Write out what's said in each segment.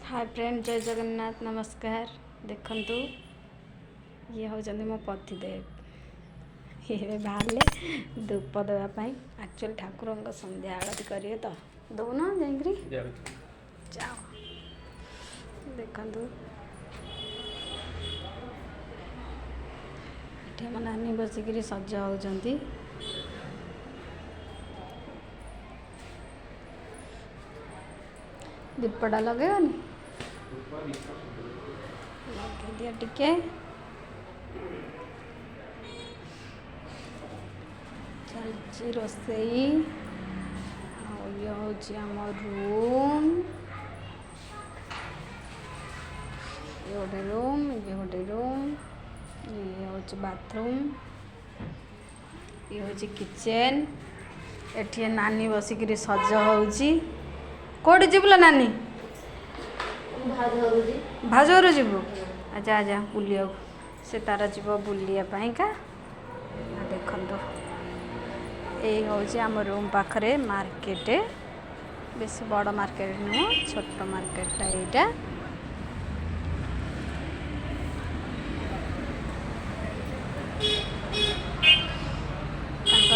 Hi friend, जय जगन्नाथ, नमस्कार। देखंतु ये होजंदी मो पतिदेव। ये बाहर धूप देवाई एक्चुअली ठाकुर संध्या आरती करिए तो दौन जा जाओ। देखंतु ये मो नानी बसिक सज होती। दीपटा लगेगानी लगे दिया टिके। चलची रोसई ये हूँ आम रूम। ये गोटे रूम, ये गोटे रूम, ये हूँ बाथरूम, ये हूँ किचन। एठी नानी बसिक सज होची। कौटी जीवल नानी भाजर जीवु। अच्छा आजा बुलिया से तार जीव बुलियापाई का। देखो ये हूँ आम रूम पाखरे मार्केट। बेस बड़ मार्केट नुह, छोट मार्केटा यहाँ।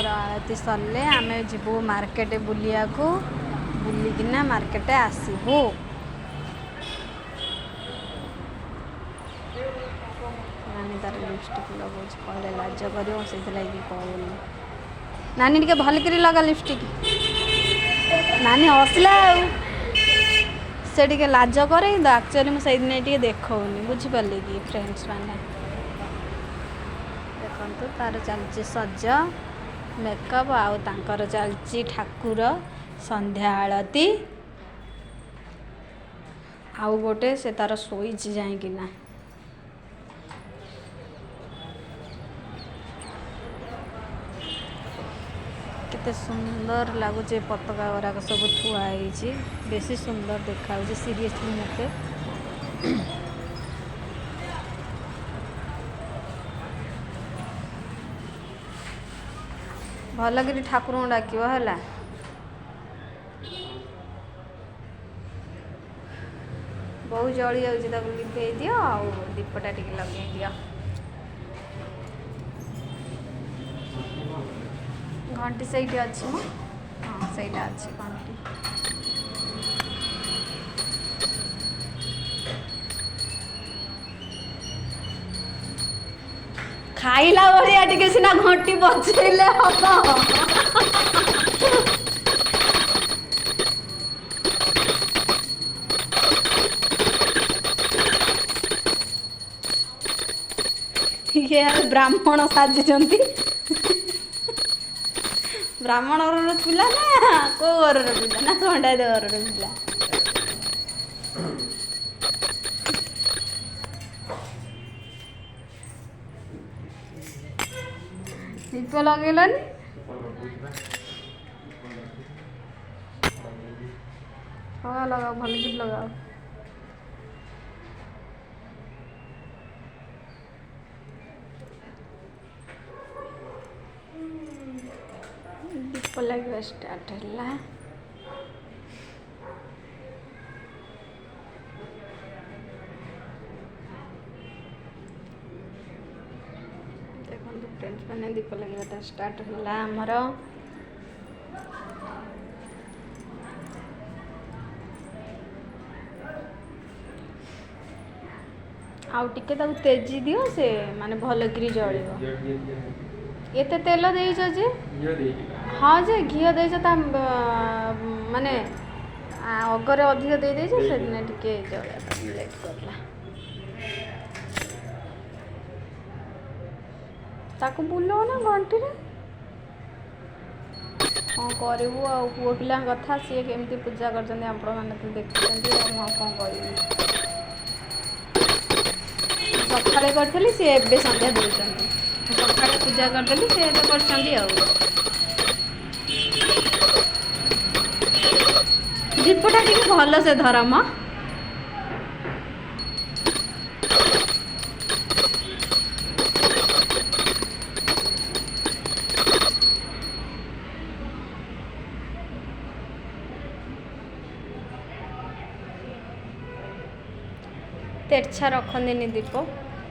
आरती सरले आम जीवु मार्केट बुलिया को। बुलिकिना मार्केट आसबू। नानी तार लिपस्टिक लगा कहले लाज कर से कहूनी। नानी टे भल कर लगा लिपस्टिक। नानी हसला से टे लाज करे तो एक्चुअली मुझे टे देखनी बुझिपारे कि फ्रेंड्स मैंने देखु तार चलती सज मेकअप आउ तांकर चलती ठाकुर संध्या आरती। आउ गोटे से तार शोची जाइकिना। केते सुंदर लगुच पताका गुराक सब थुआई। बेसी सुंदर देखा सीरियसली मते भल कि ठाकुर डाक है। बहुत जली जाऊँ लिभे दियो आ दीपटा टिके लगे दियो। घंटी से अच्छी मो हाँ से अच्छी घंटी। खाइला भाया टिके सीना घंटी बचेले हम। ये ब्राह्मण साजिंट। ब्राह्मण घर पिला ना को घर पिला ना खंडा घर पिला। दीप लगेलानी हाँ लगाओ भल कि लगाओ। दीप लगे स्टार्ट है। देखो फ्रेंड्स मैंने दीप लगे स्टार्ट है आमर। आउ टिके तेजी दियो से माने भल कि जल। एते तेल देछ जे हाँ जे घी देछ माने अगर अधिक दे देछ से दिन टिके जल लेट करला। ताको बुलो ना घंटी रे हाँ करू। आ पुओ पिला कथा सी केमती पूजा कर आपण मैंने देखते कौन कर सकाଳେ କରିଥିଲି सी एबे संध्या देउछन्ती। सकाळे पूजा करदेली से एबे करछन्ती। आ दीपटा टिके भल से धरम। तेरछा रखंदिनी दीप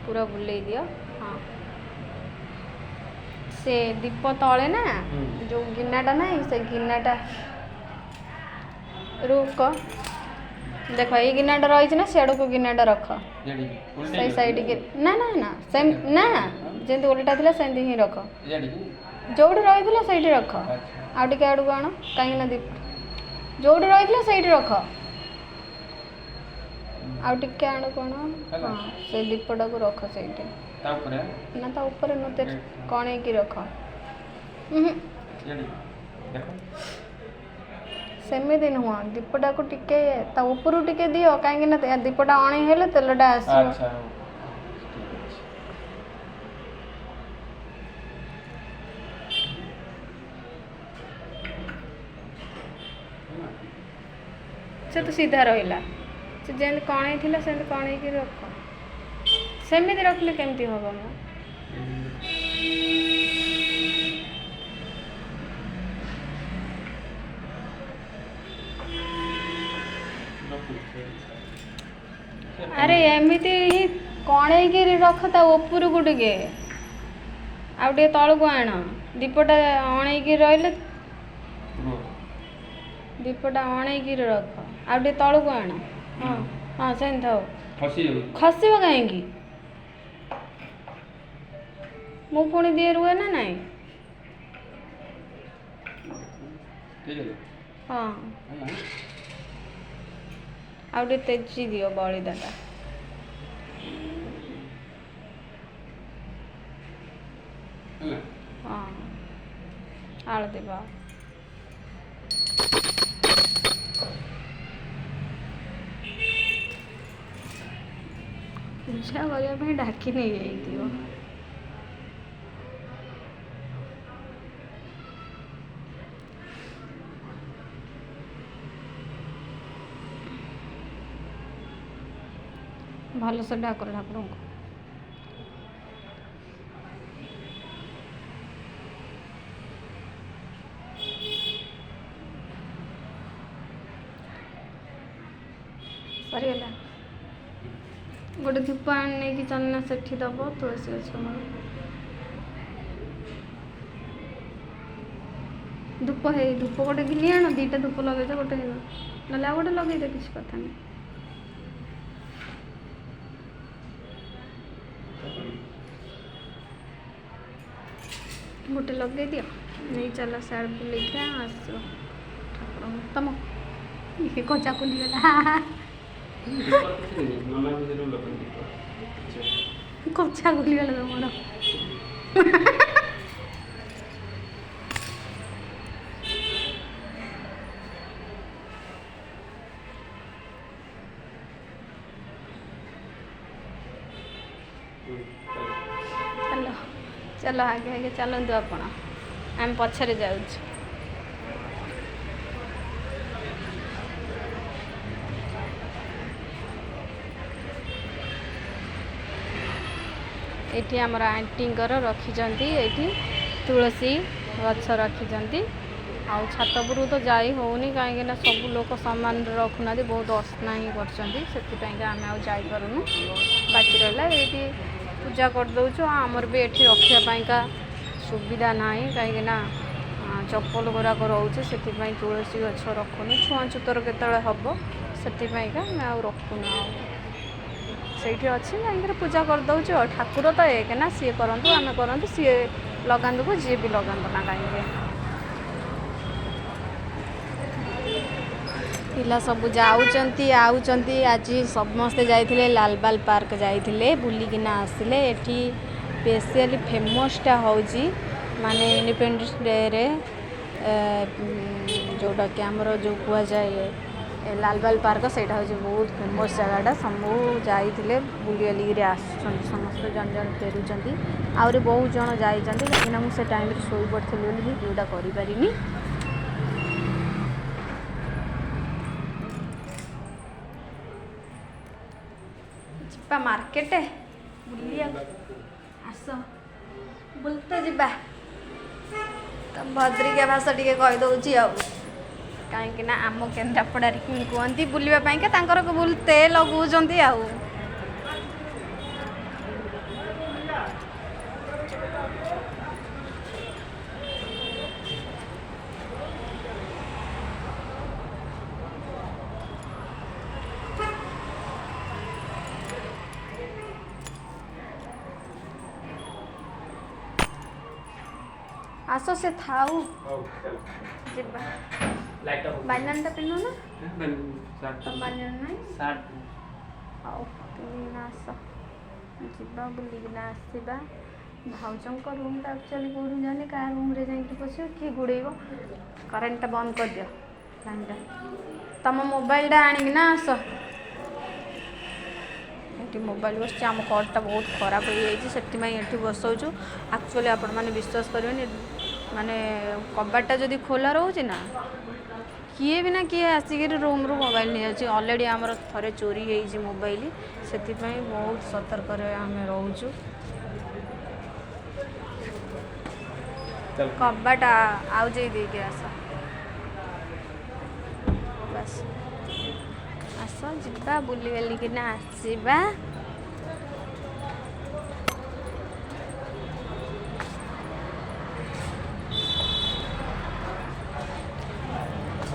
पूरा बुलेई दियो। हाँ से दीप तले ना जो गिनाटा ना से गिनाटा रुक देख ये गिनाटा रही ना सियाड़ को गिनाटा रख सही साइड के ना ना ना सेम ना जमी उल्टा थी सेमती ही रख जोड़ी रही से रख आउ टे आड़ को आण कहीं दीप जोड़ी रही से रख आउ टे आड़ कौन हाँ से दीपटा को रख से ना ता ऊपर नुते कणे की रख सेमती नुह दीपटा को टिके ता ऊपर टिके दियो कहीं दीपटा अणी हेले तेलटा आस से तो सीधा रहा से जमी कणे थी से कणे की रख सेमती रखले केमती हम मो अरे एमती ही कणे की रख ता ऊपर को टिके आउ टे तल को आण दीपटा अणे की रही दीपटा अणे की रख आउ टे तल को आण हाँ हाँ से था खसब कहीं मु पुणी दिए रुए ना नाई हाँ आउ टे तेजी दियो बलिदाटा हाँ आलती बा पूजा करने डाकी नहीं जाइए भल से डाकर ठाकुर को सरीगला गोटे धूप आने की चलना से दब तुलसी गछ धूप है धूप गोटे घिनी आण दीटा धूप लगे गोटे ना गोटे लगे किसी कथा नहीं गोटे लगे दियो नहीं चल साड़ बुले आस ठाकुर तुम ये कचा खुलीगला कचा खुलीगला तुम चलो चलो आगे आगे चलतु आप आम पछरे जाऊँ एठी आमर आंटींकर रखिजंती एठी तुलसी गछ रखिजंती आउ छात उपरू तो जाई होनी कहीं ना सब लोग सामान रखुना बहुत असना ही कर आम आ जापरूँ बाकी रहा ये पूजा करदे आमर भी ये रखापा सुविधा ना कहीं चप्पल गुराक रोचे से तुलसी गछ रखुनी छुआ चुतर केत हम से आम रखुना से अच्छी कहीं पूजा करदे ठाकुर तो एक ना सी करूँ आम करूँ सी लगातु को जी भी लगातु ना कहीं पिला सब जाऊँच आज समस्ते जाइए लालबाग पार्क जाइए बुलिकिना आसिले एठी स्पेशली फेमसटा हूँ माने इंडिपेंडेंस डे रे जोटा कि आमर जो कह जाए लालबाग पार्क से बहुत फेमस जगटा सब जाइए बुली बालिक आसुँच समस्त जन जन फेरुँच आहरी बहुत जन जाइए कहीं मुझे टाइम शोई पड़ी भिडियोटा करें मार्केट बुलिया आस बुलते जा तो भद्रिका भाषा टी कहीदे कहीं आम केन्द्रापड़ा कहती बुलवाई बुलते लगुंट आस से थाऊ ହଉ ଚାଲ ଯିବା ଲାଇଟ୍ ଅଫ୍ ବାନିଆନଟା ପିନ୍ଧୁ ନା ସାର୍ଟ ତ ବାନିଆନ ନାହିଁ ସାର୍ଟ ହଉ ପିନ୍ଧିକିନା ଆସ ଯିବା ବୁଲିକିନା ଆସିବା ଭାଉଜଙ୍କ ରୁମ୍ଟା ଆକ୍ଚୁଆଲି କେଉଁଠୁ ଜାଣି କାହା ରୁମ୍ରେ ଯାଇକି ବସିବ କିଏ ଗୋଡ଼େଇବ କରେଣ୍ଟଟା ବନ୍ଦ କରିଦିଅ ଲାଇନ୍ଟା ତମ ମୋବାଇଲଟା ଆଣିକିନା ଆସ ଏଠି ମୋବାଇଲ ବସିଛି ଆମ କର୍ଡ଼ଟା ବହୁତ ଖରାପ ହେଇଯାଇଛି ସେଥିପାଇଁ ଏଠି ବସଉଛୁ ଆକ୍ଚୁଆଲି ଆପଣମାନେ ବିଶ୍ୱାସ କରିବେନି ମାନେ କବାଟଟା ଯଦି ଖୋଲା ରହୁଛି ନା କିଏ ବି ନା କିଏ ଆସିକିରି ରୁମ୍ରୁ ମୋବାଇଲ ନେଇଯାଉଛି ଅଲରେଡ଼ି ଆମର ଥରେ ଚୋରି ହେଇଛି ମୋବାଇଲ ସେଥିପାଇଁ ବହୁତ ସତର୍କରେ ଆମେ ରହୁଛୁ ଚାଲ କବାଟ ଆଉଜେଇ ଦେଇକି ଆସ ବାସ୍ ଆସ ଯିବା ବୁଲି ବାଲିକିନା ଆସିବା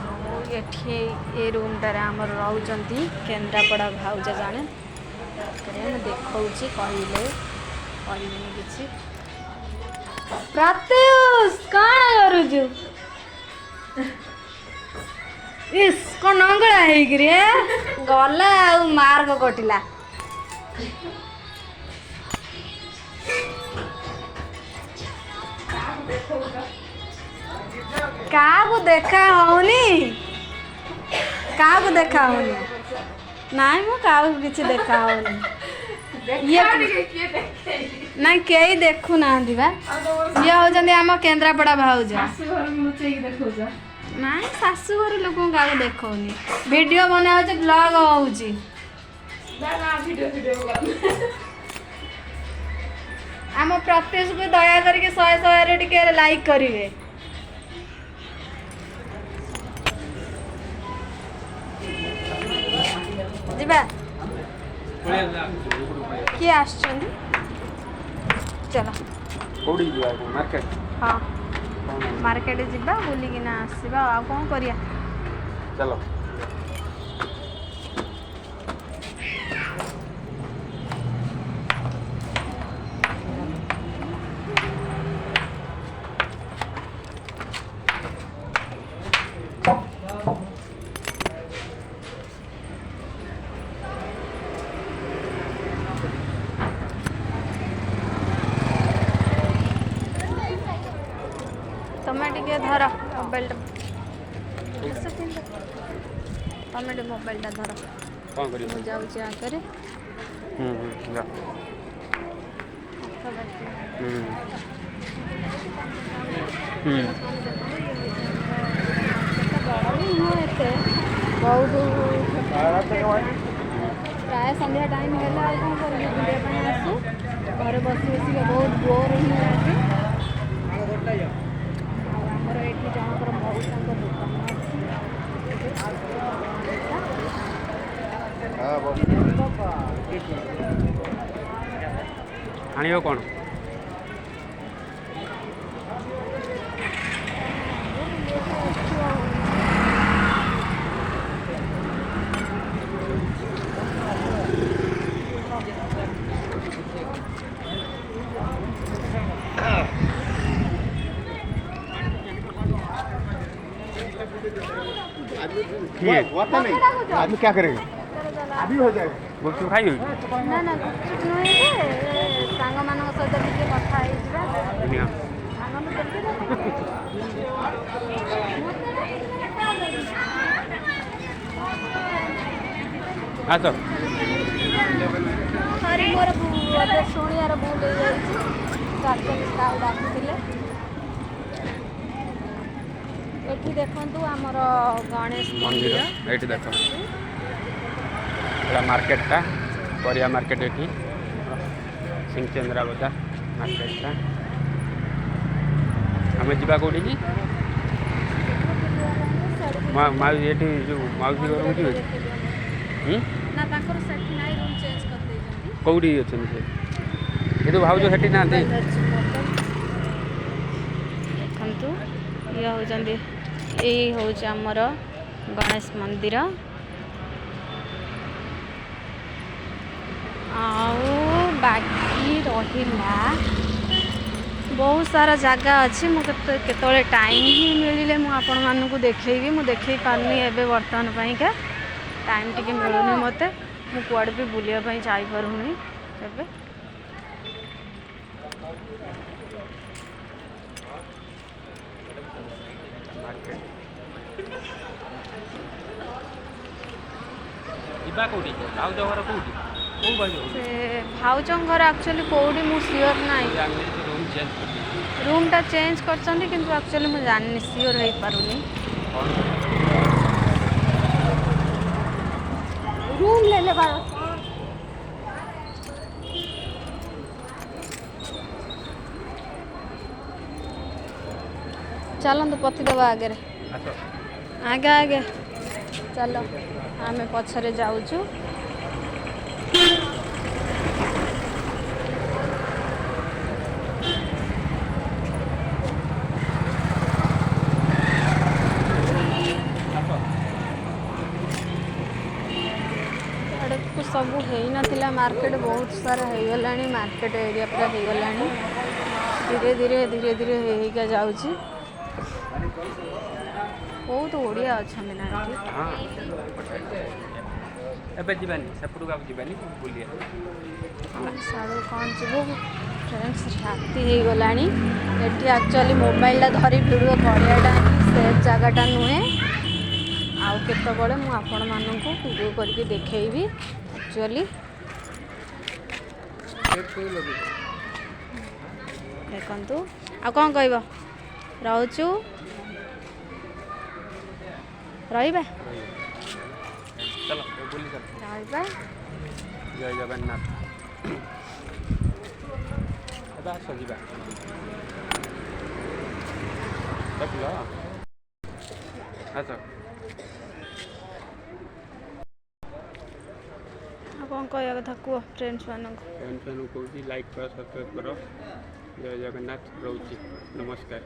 ଆଉ ଏଠି ଏ ରୁମ୍ଟାରେ ଆମର ରହୁଛନ୍ତି କେନ୍ଦ୍ରାପଡ଼ା ଭାଉଜ ଜଣେ ମୁଁ ଦେଖାଉଛି କହିଲେ କହିବେନି କିଛି ପ୍ରତ୍ୟୁଷ କ'ଣ କରୁଛୁ ଇସ୍ କ'ଣ ନଙ୍ଗଳା ହେଇକିରି ଗଲା ଆଉ ମାର୍କ କଟିଲା କାହାକୁ ଦେଖା ହଉନି କାହାକୁ ଦେଖା ହଉନି ନାଇଁ ମୁଁ କାହାକୁ କିଛି ଦେଖା ହଉନି ଇଏ ନାଇଁ କେହି ଦେଖୁନାହାନ୍ତି ବା ଇଏ ହଉଛନ୍ତି ଆମ କେନ୍ଦ୍ରାପଡ଼ା ଭାଉଜ ନାଇଁ ଶାଶୁଘର ଲୋକଙ୍କୁ କାହାକୁ ଦେଖଉନି ଭିଡ଼ିଓ ବନା ହଉଛି ବ୍ଲଗ ହଉଛି ଆମ ପ୍ରତ୍ୟୁଷକୁ ଦୟା କରିକି 100 ଟିକେ ଲାଇକ୍ କରିବେ ଯିବା କିଏ ଆସିଛନ୍ତି ଚଲ କୋଉଠି ଯିବା ମାର୍କେଟ ହଁ ମାର୍କେଟ ଯିବା ବୁଲିକିନା ଆସିବା ଆଉ କ'ଣ କରିବା ଚାଲ ତମେ ଟିକେ ଧର ମୋବାଇଲଟା ତମେ ଟିକେ ମୋବାଇଲଟା ଧର କ'ଣ କରିବ ମୁଁ ଯାଉଛି ଆଗରେ ଯା ବଡ଼ ବି ନୁହଁ ଏତେ ବହୁତ ପ୍ରାୟ ସନ୍ଧ୍ୟା ଟାଇମ୍ ହେଲେ ଆଉ କ'ଣ କରିବି ବୁଲିବା ପାଇଁ ଆସୁ ଘରେ ବସି ବସିକା ବହୁତ ବୋର୍ ହିଁ ଲାଗେ ଆଉ ଆମର ଏଠି ଜଣଙ୍କର ମଉସାଙ୍କ ଦୋକାନ ଆଣିବ କ'ଣ आदमी क्या करेगा अभी हो जाएगा ଗୁପଚୁପ ଖାଇବେ ନା ନା ଗୁପଚୁପ ନୁହେଁ ଯେ ସାଙ୍ଗମାନଙ୍କ ସହିତ ଟିକେ କଥା ହେଇଯିବା ନିଅ ସାଙ୍ଗମାନଙ୍କୁ ଦେଖିଦେବ ଆସ ସରି ମୋର ଏବେ ଶୁଣିବାର ଭୁଲ ହେଇଯାଇଛି ଆକ୍ଚୁଆଲି କାଉ ଡାକୁଥିଲେ ଏଠି ଦେଖନ୍ତୁ ଆମର ଗଣେଶ ମନ୍ଦିର ଏଇଠି ଦେଖ ଏଇଟା ମାର୍କେଟଟା ପରିବା ମାର୍କେଟ ଏଠି ସିଂଚନ୍ଦ୍ରାବତା ମାର୍କେଟଟା ଆମେ ଯିବା କେଉଁଠିକି ମାଉସୀ ଏଠି ଯେଉଁ ମାଉସୀ ଘରକୁ ଯିବେ ନା ତାଙ୍କର ସେଠି ନାହିଁ ରୁମ୍ ଚେଞ୍ଜ କରିଦେଇଛନ୍ତି କେଉଁଠି ଅଛନ୍ତି ସେ କିନ୍ତୁ ଭାଉଜ ସେଠି ନାହାନ୍ତି ଦେଖନ୍ତୁ ଇଏ ହେଉଛନ୍ତି ଏଇ ହେଉଛି ଆମର ଗଣେଶ ମନ୍ଦିର ଆଉ ବାକି ରହିଲା बहुत सारा जगह अच्छी मुझे टाइम ही मिले मुझे देखी मुझे देखी पारनी एवं बर्तमान पाइका टाइम टी मिलूनी मत मुझे भी बुलायापी जापरूनी एवं ଯିବା କୋଉଠି ଭାଉଜ ଘର କୋଉଠି କୋଉ ଭାଉଜ से भाउज घर एक्चुअली कौटी मु सियोर ना ଆମେ ରୁମ୍ ଚେଞ୍ଜ କରିଦେବୁ रूमटा चेंज करछंती किंतु एक्चुअली मु जाननी सियोर होई पारुनी रूम ले ले बा चलो तो पथी दबा आगे रे ଆସ आगे आगे चलो आम पछरे जाऊचु सब हो मार्केट बहुत सारा हो गला मार्केट एरिया पूरा हो गला धीरे धीरे धीरे धीरे होगा जाऊँगी बहुत ओडिया अच्छा ना ହଁ ଏବେ ଯିବାନି ସେପଟକୁ ଆଉ ଯିବାନି ବୁଲିବା साढ़े कौन जीव फ्रेंड्स राति हो गला एटी एक्चुअली मोबाइलटा धरी भिडियो कराटा सेफ जगटा नुहे आउ केतबले मु आपण मानकु वीडियो करके देखैबी एक्चुअली देखंतु आ कौन कहब रहूचु रहिबा चलो बुली चल रहिबा जय जगन्नाथ ଏବେ ଆସ ଯିବା ଦେଖିଲ ଆସ कौन कह कथा कह फ्रेंड्स मानक कौन कौन लाइक करो सब्सक्राइब करो जय जगन्नाथ रोची नमस्कार।